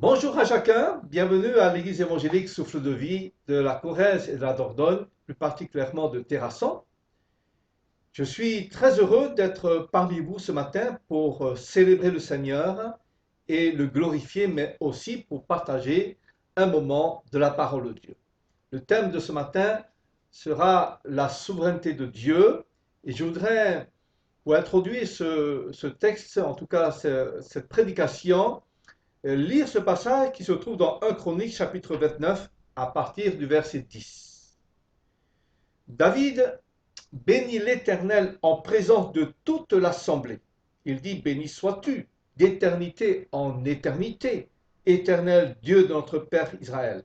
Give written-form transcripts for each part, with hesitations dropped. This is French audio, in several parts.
Bonjour à chacun, bienvenue à l'église évangélique Souffle de Vie de la Corrèze et de la Dordogne, plus particulièrement de Terrasson. Je suis très heureux d'être parmi vous ce matin pour célébrer le Seigneur et le glorifier, mais aussi pour partager un moment de la parole de Dieu. Le thème de ce matin sera la souveraineté de Dieu et je voudrais, pour introduire ce texte, en tout cas cette prédication, lire ce passage qui se trouve dans 1 Chronique chapitre 29 à partir du verset 10. David bénit l'Éternel en présence de toute l'assemblée. Il dit: béni sois-tu d'éternité en éternité, Éternel Dieu de notre Père Israël.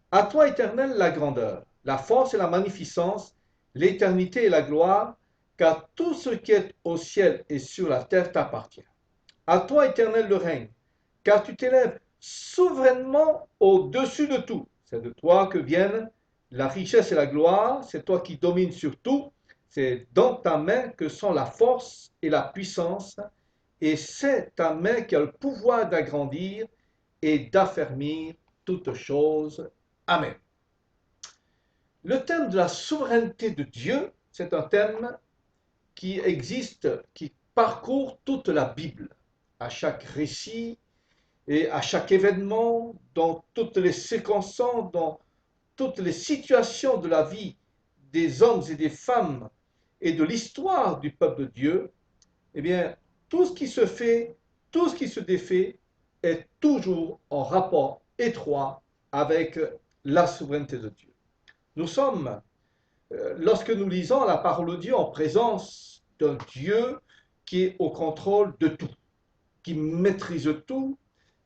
À toi, Éternel, la grandeur, la force et la magnificence, l'éternité et la gloire, car tout ce qui est au ciel et sur la terre t'appartient. À toi, Éternel, le règne, car tu t'élèves souverainement au-dessus de tout. C'est de toi que viennent la richesse et la gloire, c'est toi qui domines sur tout, c'est dans ta main que sont la force et la puissance, et c'est ta main qui a le pouvoir d'agrandir et d'affermir toutes choses. Amen. Le thème de la souveraineté de Dieu, c'est un thème qui existe, qui parcourt toute la Bible. À chaque récit, et à chaque événement, dans toutes les circonstances, dans toutes les situations de la vie des hommes et des femmes et de l'histoire du peuple de Dieu, eh bien, tout ce qui se fait, tout ce qui se défait est toujours en rapport étroit avec la souveraineté de Dieu. Nous sommes, lorsque nous lisons la parole de Dieu, en présence d'un Dieu qui est au contrôle de tout, qui maîtrise tout,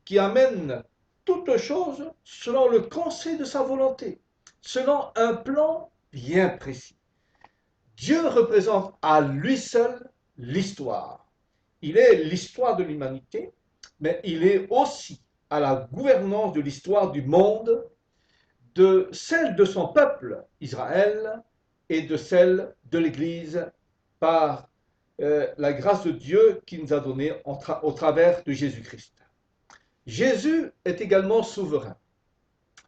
qui amène toutes choses selon le conseil de sa volonté, selon un plan bien précis. Dieu représente à lui seul l'histoire. Il est l'histoire de l'humanité, mais il est aussi à la gouvernance de l'histoire du monde, de celle de son peuple, Israël, et de celle de l'Église par la grâce de Dieu qu'il nous a donnée au travers de Jésus-Christ. Jésus est également souverain.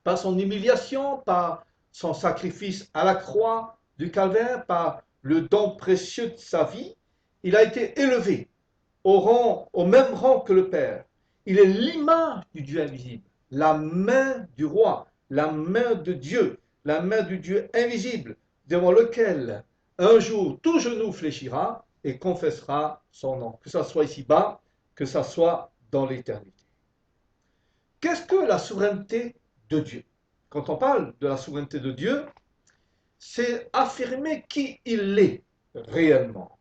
Par son humiliation, par son sacrifice à la croix du calvaire, par le don précieux de sa vie, il a été élevé au même rang que le Père. Il est l'image du Dieu invisible, la main du roi, la main de Dieu, la main du Dieu invisible, devant lequel un jour tout genou fléchira et confessera son nom, que ce soit ici-bas, que ce soit dans l'éternité. Qu'est-ce que la souveraineté de Dieu? Quand on parle de la souveraineté de Dieu, c'est affirmer qui il est réellement.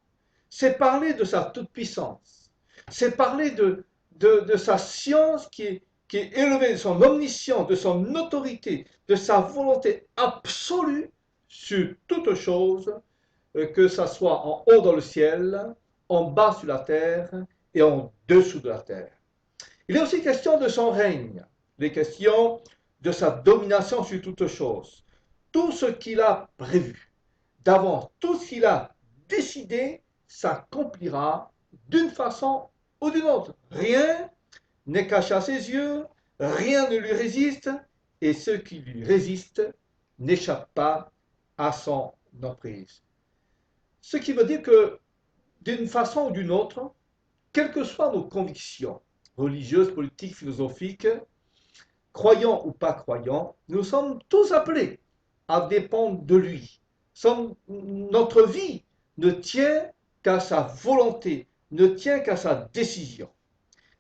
C'est parler de sa toute-puissance. C'est parler de sa science qui est élevée, de son omniscience, de son autorité, de sa volonté absolue sur toute chose, que ce soit en haut dans le ciel, en bas sur la terre et en dessous de la terre. Il est aussi question de son règne, il est question de sa domination sur toutes choses. Tout ce qu'il a prévu d'avance, tout ce qu'il a décidé, s'accomplira d'une façon ou d'une autre. Rien n'est caché à ses yeux, rien ne lui résiste, et ce qui lui résiste n'échappe pas à son emprise. Ce qui veut dire que, d'une façon ou d'une autre, quelles que soient nos convictions religieuses, politiques, philosophiques, croyants ou pas croyants, nous sommes tous appelés à dépendre de lui. Notre vie ne tient qu'à sa volonté, ne tient qu'à sa décision.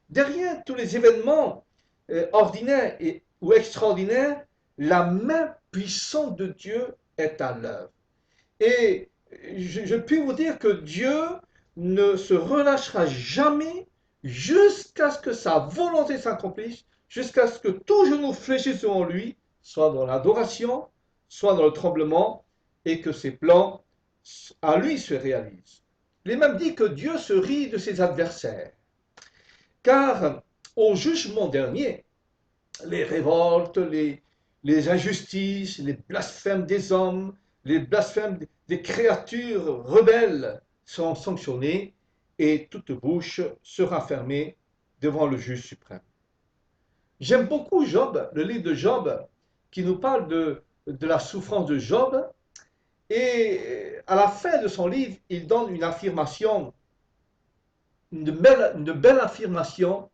Derrière tous les événements ordinaires ou extraordinaires, la main puissante de Dieu est à l'œuvre. Et je puis vous dire que Dieu ne se relâchera jamais jusqu'à ce que sa volonté s'accomplisse, jusqu'à ce que tout genou fléchisse devant lui, soit dans l'adoration, soit dans le tremblement, et que ses plans à lui se réalisent. Il est même dit que Dieu se rit de ses adversaires, car au jugement dernier, les révoltes, les injustices, les blasphèmes des hommes, les blasphèmes des créatures rebelles seront sanctionnés et toute bouche sera fermée devant le juge suprême. J'aime beaucoup Job, le livre de Job, qui nous parle de la souffrance de Job. Et à la fin de son livre, il donne une affirmation, une belle affirmation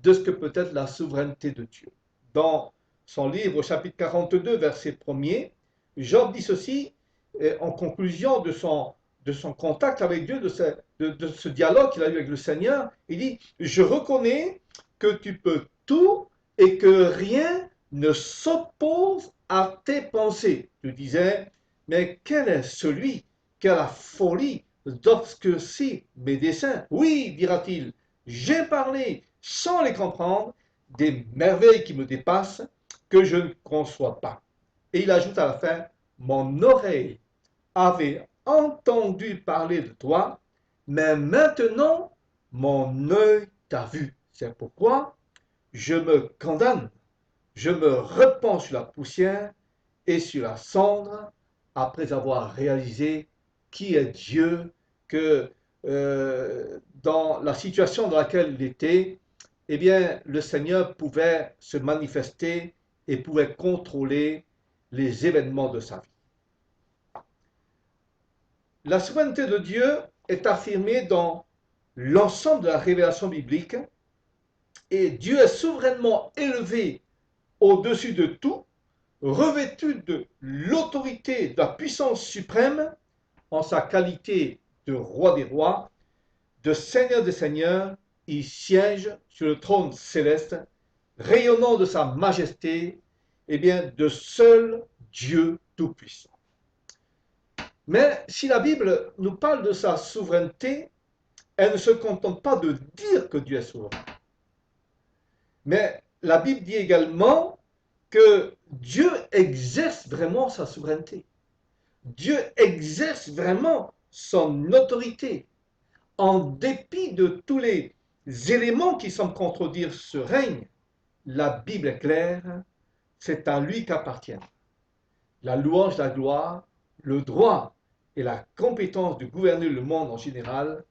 de ce que peut être la souveraineté de Dieu. Dans son livre, au chapitre 42, verset 1er, Job dit ceci, en conclusion de son contact avec Dieu, de ce dialogue qu'il a eu avec le Seigneur. Il dit, je reconnais que tu peux tout et que rien ne s'oppose à tes pensées. Tu disais, mais quel est celui qui a la folie d'obscurcir mes desseins? Oui, dira-t-il, j'ai parlé sans les comprendre des merveilles qui me dépassent que je ne conçois pas. Et il ajoute à la fin, mon oreille avait entendu parler de toi, mais maintenant mon œil t'a vu. C'est pourquoi je me condamne, je me repens sur la poussière et sur la cendre après avoir réalisé qui est Dieu, que dans la situation dans laquelle il était, eh bien, le Seigneur pouvait se manifester et pouvait contrôler les événements de sa vie. La souveraineté de Dieu est affirmée dans l'ensemble de la révélation biblique et Dieu est souverainement élevé au-dessus de tout, revêtu de l'autorité, de la puissance suprême en sa qualité de roi des rois, de seigneur des seigneurs. Il siège sur le trône céleste, rayonnant de sa majesté, et bien de seul Dieu tout-puissant. Mais si la Bible nous parle de sa souveraineté, elle ne se contente pas de dire que Dieu est souverain. Mais la Bible dit également que Dieu exerce vraiment sa souveraineté. Dieu exerce vraiment son autorité. En dépit de tous les éléments qui semblent contredire ce règne, la Bible est claire, c'est à lui qu'appartiennent la louange, la gloire, le droit et la compétence de gouverner le monde en général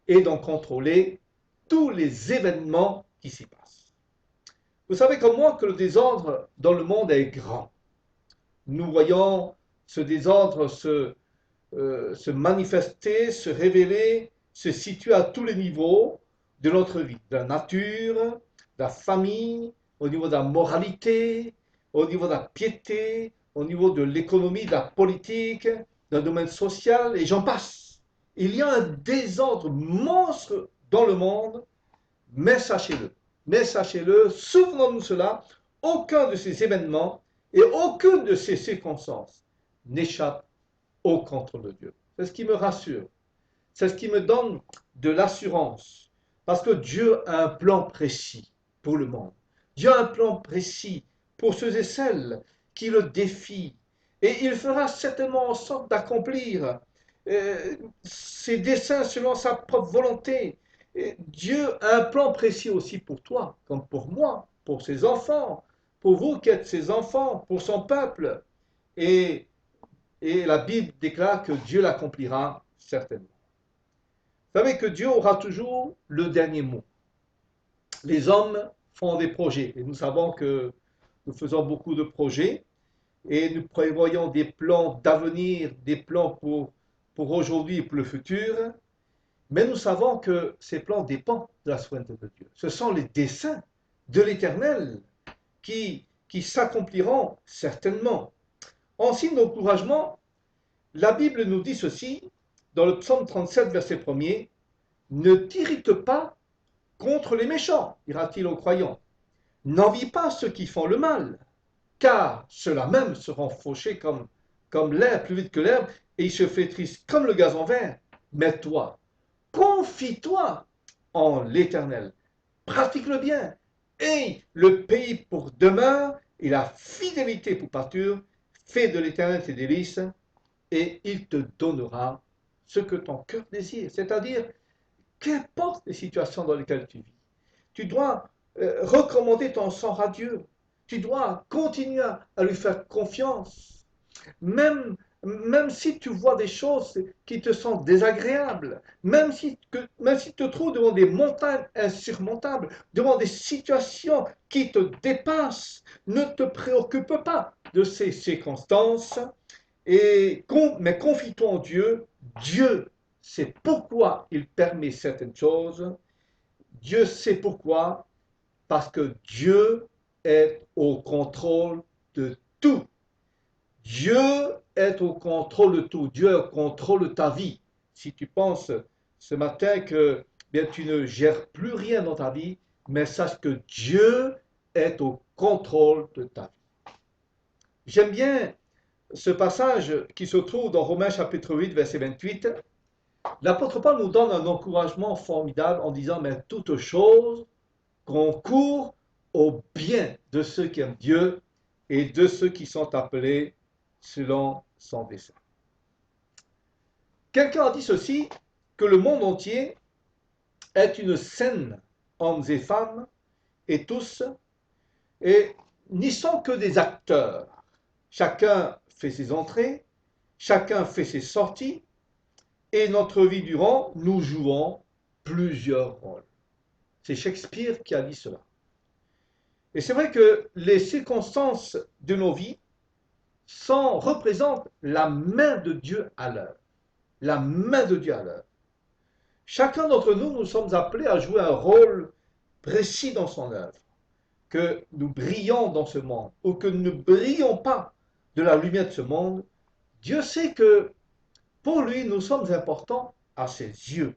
et d'en contrôler tous les événements qui s'y passent. Vous savez comme moi que le désordre dans le monde est grand. Nous voyons ce désordre se manifester, se révéler, se situer à tous les niveaux de notre vie, de la nature, de la famille, au niveau de la moralité, au niveau de la piété, au niveau de l'économie, de la politique, dans le domaine social, et j'en passe. Il y a un désordre monstre dans le monde, mais sachez-le, souvenons-nous de cela, aucun de ces événements et aucune de ces circonstances n'échappe au contrôle de Dieu. C'est ce qui me rassure. C'est ce qui me donne de l'assurance. Parce que Dieu a un plan précis pour le monde. Dieu a un plan précis pour ceux et celles qui le défient. Et il fera certainement en sorte d'accomplir ses desseins selon sa propre volonté. Et Dieu a un plan précis aussi pour toi, comme pour moi, pour ses enfants, pour vous qui êtes ses enfants, pour son peuple. Et la Bible déclare que Dieu l'accomplira certainement. Vous savez que Dieu aura toujours le dernier mot. Les hommes font des projets et nous savons que nous faisons beaucoup de projets et nous prévoyons des plans d'avenir, des plans pour aujourd'hui et pour le futur, mais nous savons que ces plans dépendent de la souveraineté de Dieu. Ce sont les desseins de l'Éternel qui s'accompliront certainement. En signe d'encouragement, la Bible nous dit ceci, dans le psaume 37, verset 1er, « Ne t'irrite pas contre les méchants, dira-t-il aux croyants. N'envie pas ceux qui font le mal, car ceux-là même seront fauchés comme l'herbe, plus vite que l'herbe, et ils se flétrissent comme le gazon vert. Mais toi, confie-toi en l'Éternel, pratique le bien, aie le pays pour demeure et la fidélité pour pâture, fais de l'Éternel tes délices, et il te donnera ce que ton cœur désire. C'est-à-dire, qu'importe les situations dans lesquelles tu vis, tu dois recommander ton sort à Dieu. Tu dois continuer à lui faire confiance. Même même si tu vois des choses qui te sont désagréables, même si tu te trouves devant des montagnes insurmontables, devant des situations qui te dépassent, ne te préoccupe pas de ces circonstances, mais confie-toi en Dieu. Dieu sait pourquoi il permet certaines choses. Dieu sait pourquoi, parce que Dieu est au contrôle de tout. Dieu est au contrôle de tout. Dieu est au contrôle de ta vie. Si tu penses ce matin que bien, tu ne gères plus rien dans ta vie, mais sache que Dieu est au contrôle de ta vie. J'aime bien ce passage qui se trouve dans Romains chapitre 8, verset 28. L'apôtre Paul nous donne un encouragement formidable en disant, mais toute chose concourt au bien de ceux qui aiment Dieu et de ceux qui sont appelés selon son dessein. Quelqu'un a dit ceci, que le monde entier est une scène, hommes et femmes, et tous, et n'y sont que des acteurs. Chacun fait ses entrées, chacun fait ses sorties, et notre vie durant, nous jouons plusieurs rôles. C'est Shakespeare qui a dit cela. Et c'est vrai que les circonstances de nos vies représentent la main de Dieu à l'œuvre. La main de Dieu à l'œuvre. Chacun d'entre nous, nous sommes appelés à jouer un rôle précis dans son œuvre. Que nous brillons dans ce monde ou que nous ne brillons pas de la lumière de ce monde, Dieu sait que pour lui, nous sommes importants à ses yeux.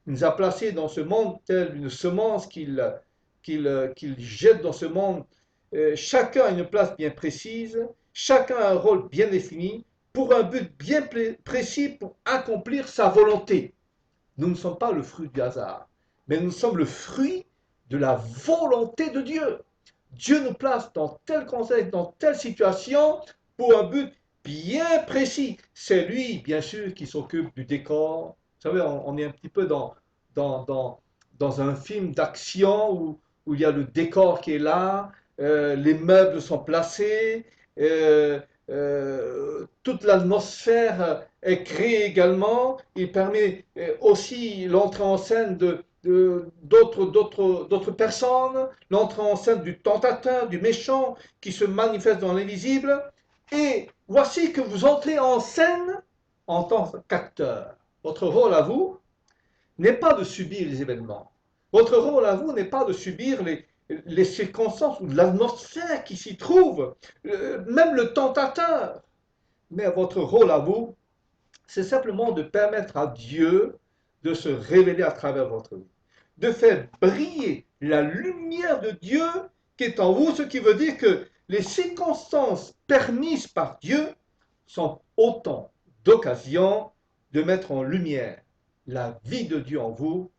Il nous a placés dans ce monde telle une semence qu'il jette dans ce monde. Chacun a une place bien précise, chacun a un rôle bien défini, pour un but bien précis, pour accomplir sa volonté. Nous ne sommes pas le fruit du hasard, mais nous sommes le fruit de la volonté de Dieu. Dieu nous place dans tel contexte, dans telle situation, pour un but bien précis. C'est lui, bien sûr, qui s'occupe du décor. Vous savez, on est un petit peu dans un film d'action où il y a le décor qui est là, les meubles sont placés, toute l'atmosphère est créée également. Il permet aussi l'entrée en scène d'autres personnes, l'entrée en scène du tentateur, du méchant qui se manifeste dans l'invisible. Et voici que vous entrez en scène en tant qu'acteur. Votre rôle à vous n'est pas de subir les événements. Votre rôle à vous n'est pas de subir les circonstances ou l'atmosphère qui s'y trouve, même le tentateur. Mais votre rôle à vous, c'est simplement de permettre à Dieu de se révéler à travers votre vie, de faire briller la lumière de Dieu qui est en vous, ce qui veut dire que les circonstances permises par Dieu sont autant d'occasions de mettre en lumière la vie de Dieu en vous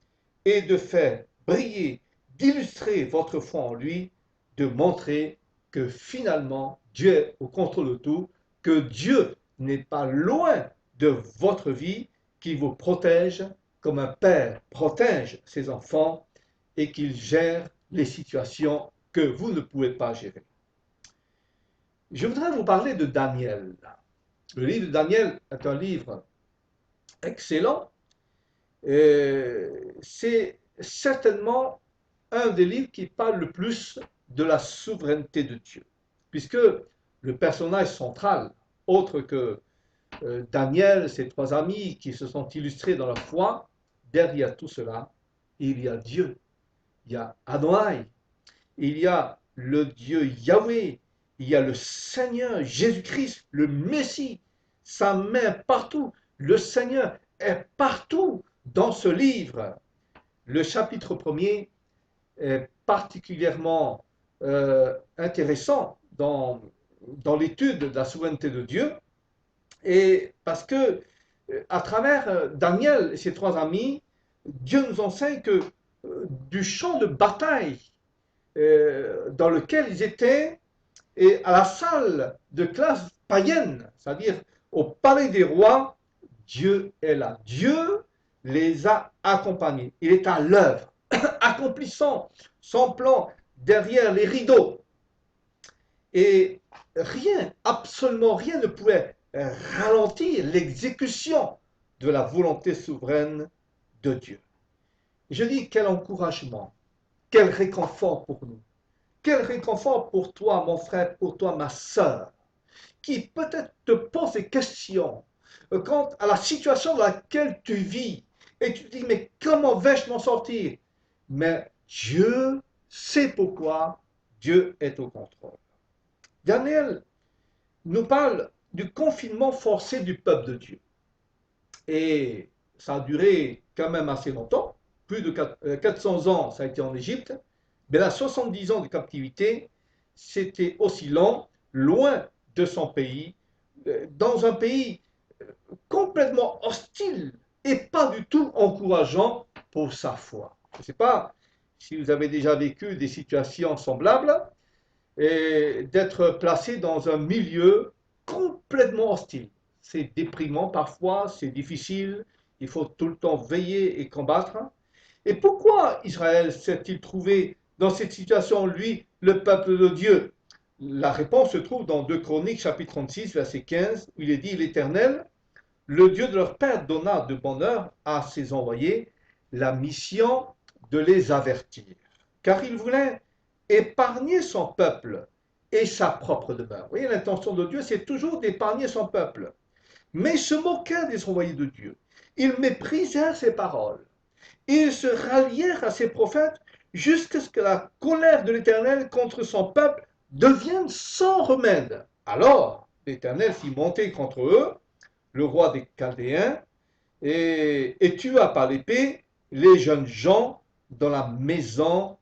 et de faire briller, d'illustrer votre foi en lui, de montrer que finalement Dieu est au contrôle de tout, que Dieu n'est pas loin de votre vie, qu'il vous protège comme un père protège ses enfants et qu'il gère les situations que vous ne pouvez pas gérer. Je voudrais vous parler de Daniel. Le livre de Daniel est un livre excellent. C'est certainement un des livres qui parle le plus de la souveraineté de Dieu, puisque le personnage central, autre que Daniel, ses trois amis qui se sont illustrés dans la foi, derrière tout cela, il y a Dieu, il y a Adonai, il y a le Dieu Yahweh, il y a le Seigneur Jésus-Christ, le Messie, sa main partout. Le Seigneur est partout dans ce livre. Le chapitre 1er est particulièrement intéressant dans l'étude de la souveraineté de Dieu, et parce que à travers Daniel et ses trois amis, Dieu nous enseigne que du champ de bataille dans lequel ils étaient, et à la salle de classe païenne, c'est-à-dire au palais des rois, Dieu est là. Dieu les a accompagnés. Il est à l'œuvre, accomplissant son plan derrière les rideaux. Et rien, absolument rien ne pouvait ralentir l'exécution de la volonté souveraine de Dieu. Je dis quel encouragement, quel réconfort pour nous, quel réconfort pour toi mon frère, pour toi ma sœur, qui peut-être te pose des questions quant à la situation dans laquelle tu vis et tu te dis mais comment vais-je m'en sortir? Mais Dieu sait pourquoi, Dieu est au contrôle. Daniel nous parle du confinement forcé du peuple de Dieu. Et ça a duré quand même assez longtemps, plus de 400 ans ça a été en Égypte, mais là 70 ans de captivité, c'était aussi long, loin de son pays, dans un pays complètement hostile et pas du tout encourageant pour sa foi. Je ne sais pas si vous avez déjà vécu des situations semblables et d'être placé dans un milieu complètement hostile. C'est déprimant parfois, c'est difficile, il faut tout le temps veiller et combattre. Et pourquoi Israël s'est-il trouvé dans cette situation, lui, le peuple de Dieu? La réponse se trouve dans 2 Chroniques, chapitre 36, verset 15, où il est dit, l'Éternel, le Dieu de leur père, donna de bonne heure à ses envoyés la mission de les avertir, car il voulait épargner son peuple et sa propre demeure. Vous voyez, l'intention de Dieu, c'est toujours d'épargner son peuple. Mais ils se moquèrent des envoyés de Dieu. Ils méprisèrent ses paroles. Ils se rallièrent à ses prophètes jusqu'à ce que la colère de l'Éternel contre son peuple devienne sans remède. Alors, l'Éternel fit monter contre eux le roi des Chaldéens et tua par l'épée les jeunes gens dans la maison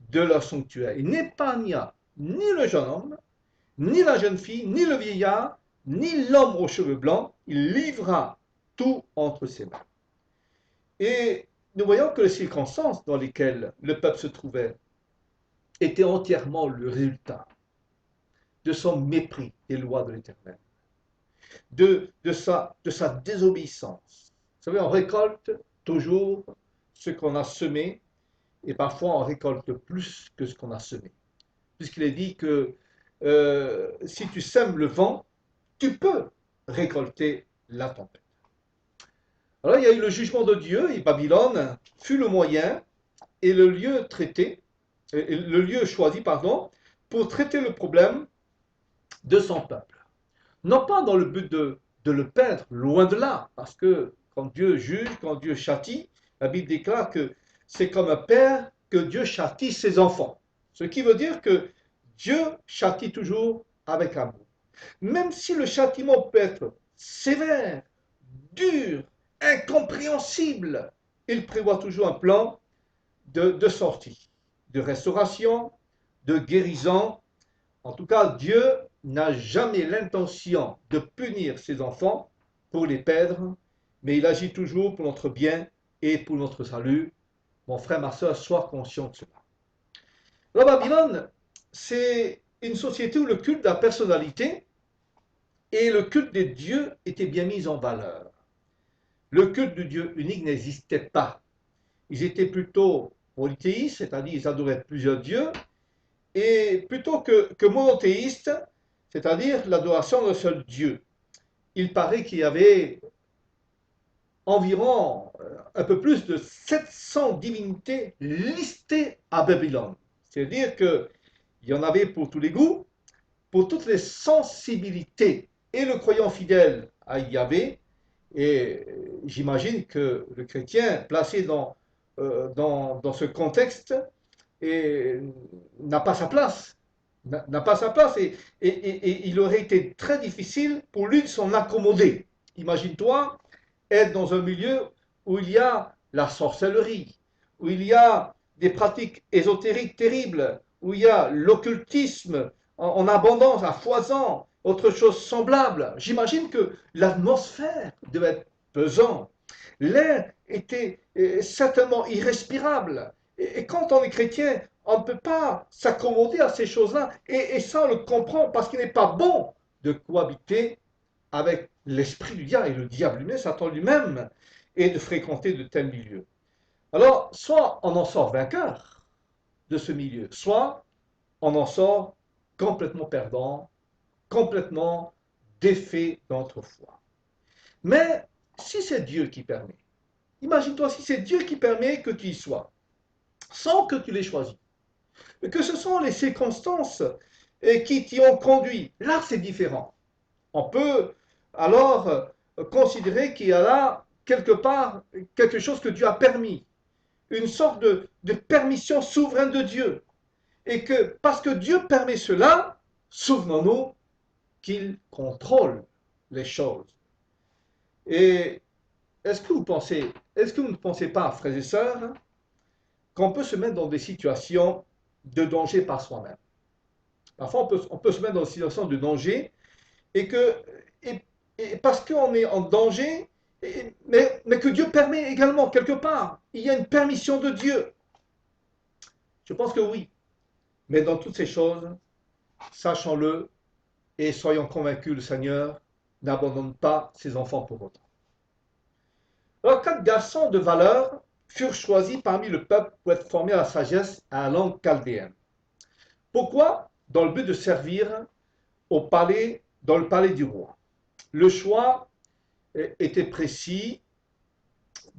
de leur sanctuaire. Il n'épargna ni le jeune homme, ni la jeune fille, ni le vieillard, ni l'homme aux cheveux blancs. Il livra tout entre ses mains. Et nous voyons que les circonstances dans lesquelles le peuple se trouvait étaient entièrement le résultat de son mépris des lois de l'Éternel, de sa désobéissance. Vous savez, on récolte toujours ce qu'on a semé, et parfois on récolte plus que ce qu'on a semé. Puisqu'il est dit que si tu sèmes le vent, tu peux récolter la tempête. Alors il y a eu le jugement de Dieu, et Babylone fut le moyen et le lieu choisi, pour traiter le problème de son peuple. Non pas dans le but de le perdre, loin de là, parce que quand Dieu juge, quand Dieu châtie, la Bible déclare que c'est comme un père que Dieu châtie ses enfants. Ce qui veut dire que Dieu châtie toujours avec amour. Même si le châtiment peut être sévère, dur, incompréhensible, il prévoit toujours un plan de sortie, de restauration, de guérison. En tout cas, Dieu n'a jamais l'intention de punir ses enfants pour les perdre, mais il agit toujours pour notre bien et pour notre salut. Mon frère, ma soeur, sois conscient de cela. La Babylone, c'est une société où le culte de la personnalité et le culte des dieux étaient bien mis en valeur. Le culte du Dieu unique n'existait pas. Ils étaient plutôt polythéistes, c'est-à-dire ils adoraient plusieurs dieux, et plutôt que monothéistes, c'est-à-dire l'adoration d'un seul Dieu. Il paraît qu'il y avait environ un peu plus de 700 divinités listées à Babylone. C'est-à-dire qu'il y en avait pour tous les goûts, pour toutes les sensibilités. Et le croyant fidèle à Yahvé, et j'imagine que le chrétien placé dans ce contexte n'a pas sa place. N'a pas sa place et il aurait été très difficile pour lui de s'en accommoder. Imagine-toi être dans un milieu où il y a la sorcellerie, où il y a des pratiques ésotériques terribles, où il y a l'occultisme en abondance, à foison, autre chose semblable. J'imagine que l'atmosphère devait être pesante. L'air était certainement irrespirable. Et quand on est chrétien, on ne peut pas s'accommoder à ces choses-là. Et ça, on le comprend parce qu'il n'est pas bon de cohabiter avec l'esprit du diable et le diable lui-même, Satan lui-même, et de fréquenter de tels milieux. Alors, soit on en sort vainqueur de ce milieu, soit on en sort complètement perdant, complètement défait notre foi. Mais si c'est Dieu qui permet, imagine-toi si c'est Dieu qui permet que tu y sois, sans que tu l'aies choisi, que ce sont les circonstances qui t'y ont conduit. Là, c'est différent. On peut alors considérer qu'il y a là quelque part quelque chose que Dieu a permis, une sorte de permission souveraine de Dieu. Et que parce que Dieu permet cela, souvenons-nous qu'il contrôle les choses. Et est-ce que vous ne pensez pas, frères et sœurs, qu'on peut se mettre dans des situations de danger par soi-même? Parfois, on peut se mettre dans des situations de danger et que, et, et parce qu'on est en danger, mais que Dieu permet également quelque part. Il y a une permission de Dieu. Je pense que oui. Mais dans toutes ces choses, sachons-le et soyons convaincus, le Seigneur n'abandonne pas ses enfants pour autant. Alors, 4 garçons de valeur furent choisis parmi le peuple pour être formés à la sagesse à la langue chaldéenne. Pourquoi? Dans le but de servir dans le palais du roi. Le choix était précis,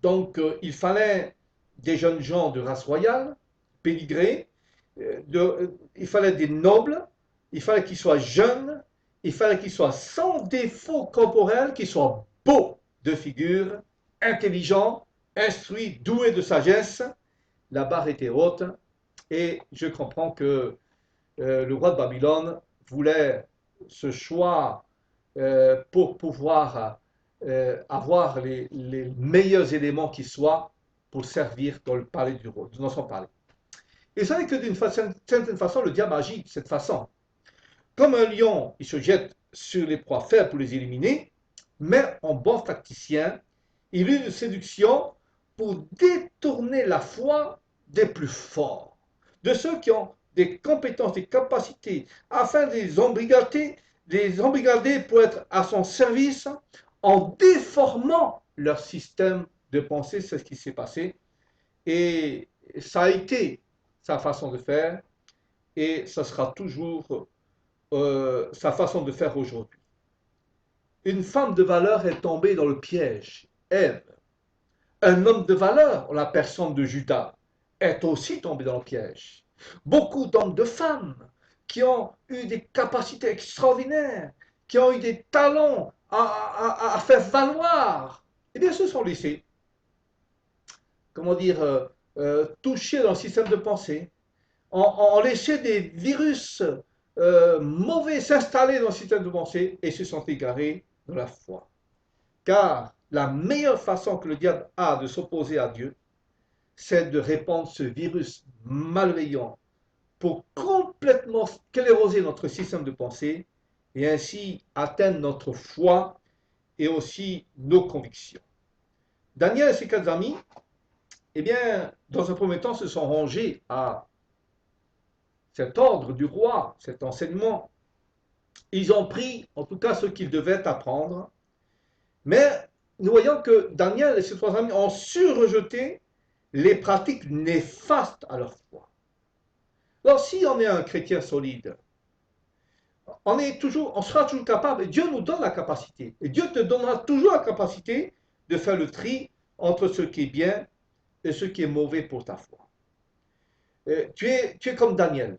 donc il fallait des jeunes gens de race royale, pénigrés, il fallait des nobles, il fallait qu'ils soient jeunes, il fallait qu'ils soient sans défaut corporel, qu'ils soient beaux de figure, intelligents, instruits, doués de sagesse. La barre était haute et je comprends que le roi de Babylone voulait ce choix pour pouvoir avoir les meilleurs éléments qui soient pour servir dans le palais du roi, dans son palais. Et c'est vrai que d'une certaine façon, le diable agit de cette façon. Comme un lion, il se jette sur les proies faibles pour les éliminer, mais en bon tacticien, il eut une séduction pour détourner la foi des plus forts, de ceux qui ont des compétences, des capacités, afin de les embrigader pour être à son service, en déformant leur système de pensée. C'est ce qui s'est passé. Et ça a été sa façon de faire, et ça sera toujours sa façon de faire aujourd'hui. Une femme de valeur est tombée dans le piège, Ève. Un homme de valeur, la personne de Judas, est aussi tombé dans le piège. Beaucoup d'hommes, de femmes qui ont eu des capacités extraordinaires, qui ont eu des talents à faire valoir, eh bien, se sont laissés, comment dire, touchés dans le système de pensée, ont laissé des virus mauvais s'installer dans le système de pensée et se sont égarés dans la foi. Car la meilleure façon que le diable a de s'opposer à Dieu, c'est de répandre ce virus malveillant pour complètement scléroser notre système de pensée et ainsi atteindre notre foi et aussi nos convictions. Daniel et ses 4 amis, eh bien, dans un premier temps, se sont rangés à cet ordre du roi, cet enseignement. Ils ont pris, en tout cas, ce qu'ils devaient apprendre. Mais nous voyons que Daniel et ses 3 amis ont su rejeter les pratiques néfastes à leur foi. Alors, si on est un chrétien solide, on sera toujours capable, et Dieu nous donne la capacité, et Dieu te donnera toujours la capacité de faire le tri entre ce qui est bien et ce qui est mauvais pour ta foi. Tu es comme Daniel,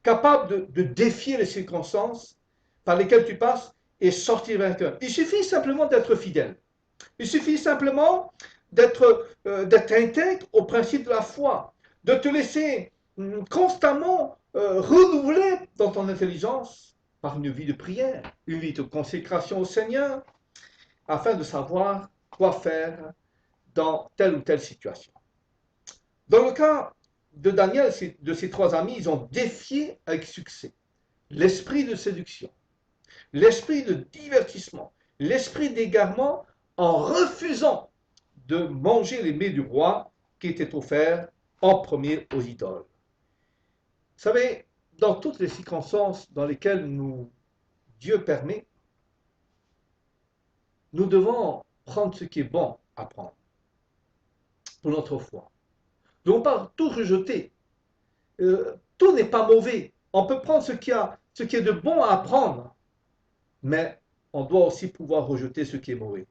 capable de défier les circonstances par lesquelles tu passes et sortir vainqueur. Il suffit simplement d'être fidèle. Il suffit simplement d'être intègre au principe de la foi, de te laisser constamment renouveler dans ton intelligence par une vie de prière, une vie de consécration au Seigneur, afin de savoir quoi faire dans telle ou telle situation. Dans le cas de Daniel, de ses 3 amis, ils ont défié avec succès l'esprit de séduction, l'esprit de divertissement, l'esprit d'égarement en refusant de manger les mets du roi qui étaient offerts en premier aux idoles. Vous savez, dans toutes les circonstances dans lesquelles Dieu permet, nous devons prendre ce qui est bon à prendre pour notre foi. Nous ne devons pas tout rejeter. Tout n'est pas mauvais. On peut prendre ce qui est de bon à apprendre, mais on doit aussi pouvoir rejeter ce qui est mauvais.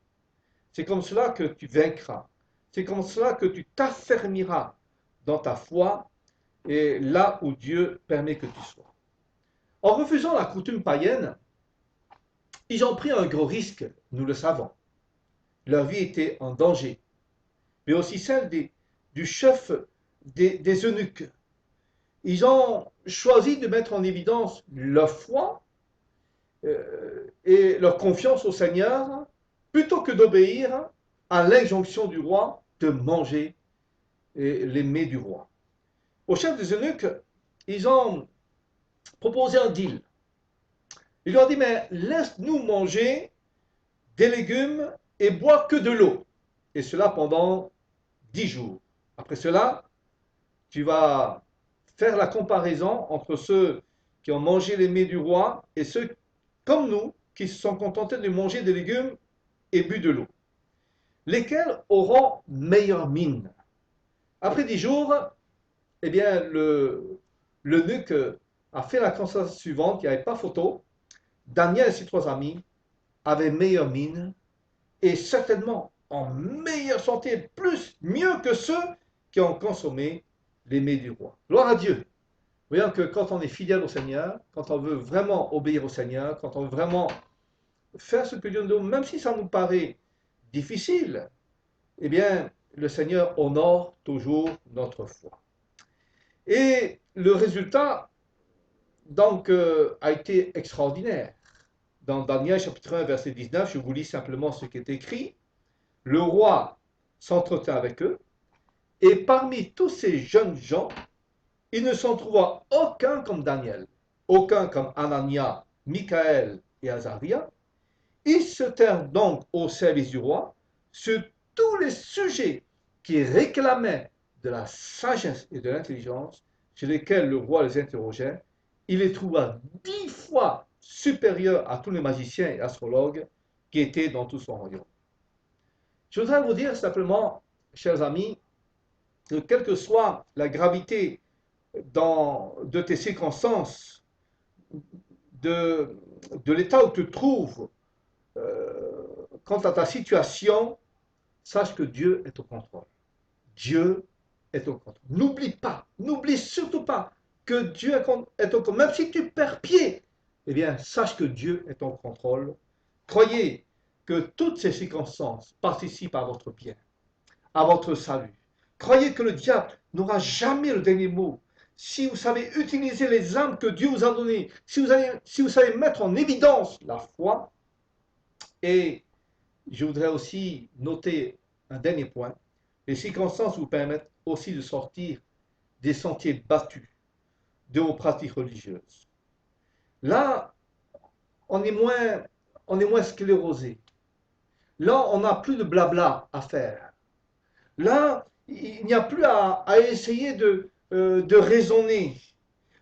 C'est comme cela que tu vaincras. C'est comme cela que tu t'affermiras dans ta foi et là où Dieu permet que tu sois. En refusant la coutume païenne, ils ont pris un gros risque, nous le savons. Leur vie était en danger, mais aussi celle du chef des eunuques. Ils ont choisi de mettre en évidence leur foi et leur confiance au Seigneur plutôt que d'obéir à l'injonction du roi de manger les mets du roi. Au chef des eunuques, ils ont proposé un deal. Ils leur ont dit, mais laisse-nous manger des légumes et boire que de l'eau. Et cela pendant 10 jours. Après cela, tu vas faire la comparaison entre ceux qui ont mangé les mets du roi et ceux comme nous qui se sont contentés de manger des légumes et bu de l'eau. Lesquels auront meilleure mine? Après 10 jours, eh bien, l'eunuque a fait la constatation suivante, il n'y avait pas photo. Daniel et ses 3 amis avaient meilleure mine et certainement en meilleure santé, mieux que ceux qui ont consommé les mets du roi. Gloire à Dieu. Voyons que quand on est fidèle au Seigneur, quand on veut vraiment obéir au Seigneur, quand on veut vraiment faire ce que Dieu nous demande, même si ça nous paraît difficile, eh bien, le Seigneur honore toujours notre foi. Et le résultat, donc, a été extraordinaire. Dans Daniel chapitre 1, verset 19, je vous lis simplement ce qui est écrit. Le roi s'entretint avec eux, et parmi tous ces jeunes gens, il ne s'en trouva aucun comme Daniel, aucun comme Anania, Michaël et Azaria. Ils se tinrent donc au service du roi sur tous les sujets qui réclamaient de la sagesse et de l'intelligence, sur lesquels le roi les interrogeait. Il les trouva 10 fois supérieurs à tous les magiciens et astrologues qui étaient dans tout son royaume. Je voudrais vous dire simplement, chers amis, que quelle que soit la gravité de tes circonstances, de l'état où tu te trouves, quant à ta situation, sache que Dieu est au contrôle. Dieu est au contrôle. N'oublie surtout pas que Dieu est au contrôle. Même si tu perds pied, eh bien, sache que Dieu est au contrôle. Croyez que toutes ces circonstances participent à votre bien, à votre salut. Croyez que le diable n'aura jamais le dernier mot. Si vous savez utiliser les armes que Dieu vous a données, si vous savez mettre en évidence la foi, et je voudrais aussi noter un dernier point, les circonstances vous permettent aussi de sortir des sentiers battus de vos pratiques religieuses. Là, on est moins sclérosé. Là, on n'a plus de blabla à faire. Là, il n'y a plus à essayer de raisonner.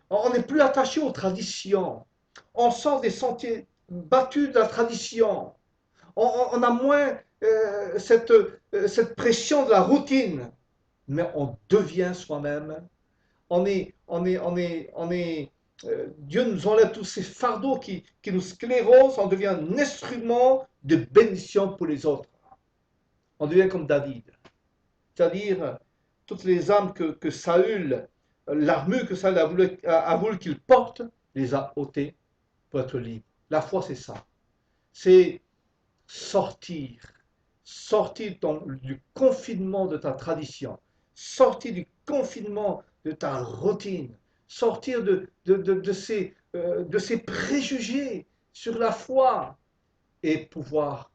On n'est plus attaché aux traditions. On sort des sentiers battus de la tradition. On a moins cette pression de la routine, mais on devient soi-même. Dieu nous enlève tous ces fardeaux qui nous sclérosent. On devient un instrument de bénédiction pour les autres. On devient comme David. C'est-à-dire, toutes les armes que Saül, l'armure que Saül a voulu qu'il porte, les a ôtées pour être libre. La foi, c'est ça. C'est sortir du confinement de ta tradition, sortir du confinement de ta routine, sortir de ces préjugés sur la foi et pouvoir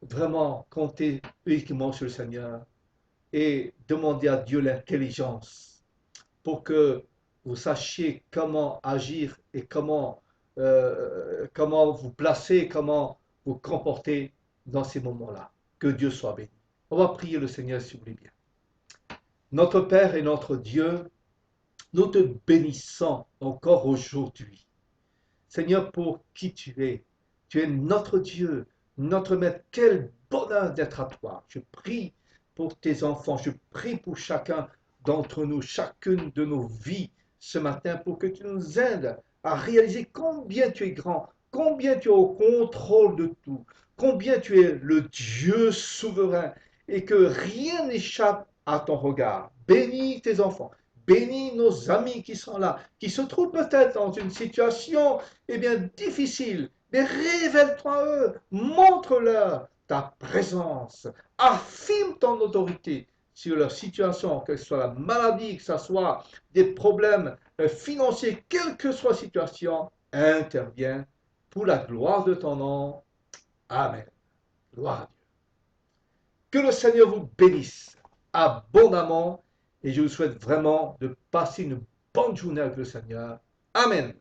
vraiment compter uniquement sur le Seigneur et demander à Dieu l'intelligence pour que vous sachiez comment agir et comment vous placer, comment vous comporter dans ces moments-là. Que Dieu soit béni. On va prier le Seigneur si vous voulez bien. Notre Père et notre Dieu, nous te bénissons encore aujourd'hui. Seigneur, pour qui tu es. Tu es notre Dieu, notre Maître. Quel bonheur d'être à toi. Je prie pour tes enfants. Je prie pour chacun d'entre nous, chacune de nos vies ce matin, pour que tu nous aides à réaliser combien tu es grand, combien tu es au contrôle de tout, combien tu es le Dieu souverain et que rien n'échappe à ton regard. Bénis tes enfants, bénis nos amis qui sont là, qui se trouvent peut-être dans une situation difficile, mais révèle-toi à eux, montre-leur ta présence, affirme ton autorité sur leur situation, que ce soit la maladie, que ce soit des problèmes financiers, quelle que soit la situation, interviens pour la gloire de ton nom. Amen. Gloire à Dieu. Que le Seigneur vous bénisse abondamment et je vous souhaite vraiment de passer une bonne journée avec le Seigneur. Amen.